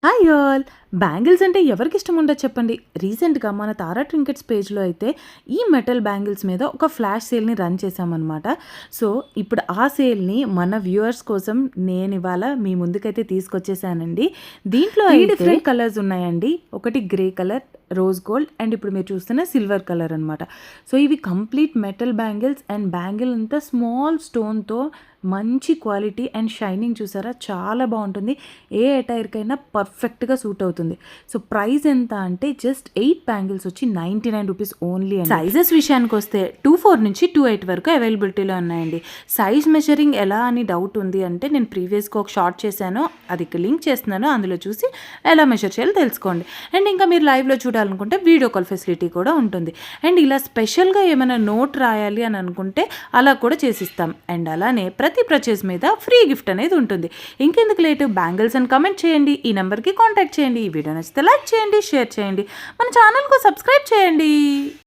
Hi all! Bangles అంటే ఎవరికిష్టం ఉండదు చెప్పండి. రీసెంట్‌గా మన తారా ట్రింకెట్స్ పేజ్‌లో అయితే ఈ మెటల్ బ్యాంగిల్స్ మీద ఒక ఫ్లాష్ సేల్‌ని రన్ చేశామనమాట. సో, ఇప్పుడు ఆ సేల్‌ని మన వ్యూవర్స్ కోసం నేనివాళ మీ ముందుకైతే తీసుకొచ్చేసానండి. దీంట్లో 3 డిఫరెంట్ కలర్స్ ఉన్నాయండి. ఒకటి grey colour, rose gold and ఇప్పుడు మీరు చూస్తున్న సిల్వర్ కలర్ అనమాట. సో, ఇవి complete metal bangles and bangle అంతా స్మాల్ స్టోన్‌తో మంచి క్వాలిటీ అండ్ షైనింగ్ చూసారా? చాలా బావుంటుంది. ఏ అటైర్‌కైనా పర్ఫెక్ట్‌గా సూట్ అవుతుంది. సో, ప్రైస్ ఎంత అంటే జస్ట్ 8 బ్యాంగిల్స్ వచ్చి ₹99 ఓన్లీ అండి. సైజెస్ విషయానికొస్తే 24 నుంచి 28 వరకు అవైలబిలిటీలో ఉన్నాయండి. సైజ్ మెజరింగ్ ఎలా అని డౌట్ ఉంది అంటే నేను ప్రీవియస్‌గా ఒక షార్ట్ చేశాను. అది లింక్ చేస్తున్నాను. అందులో చూసి ఎలా మెజర్ చేయాలో తెలుసుకోండి. అండ్ ఇంకా మీరు లైవ్‌లో చూడాలనుకుంటే వీడియో కాల్ ఫెసిలిటీ కూడా ఉంటుంది. అండ్ ఇలా స్పెషల్‌గా ఏమైనా నోట్ రాయాలి అని అనుకుంటే అలా కూడా చేసిస్తాం. అండ్ అలానే ప్రతి పర్చేస్ మీద ఫ్రీ గిఫ్ట్ అనేది ఉంటుంది. ఇంకెందుకు లేటు బ్యాంగిల్స్ అని కామెంట్ చేయండి. ఈ నెంబర్కి కాంటాక్ట్ చేయండి. ఈ వీడియో నచ్చితే లైక్ చేయండి, షేర్ చేయండి. మన ఛానల్‌కు సబ్స్క్రైబ్ చేయండి.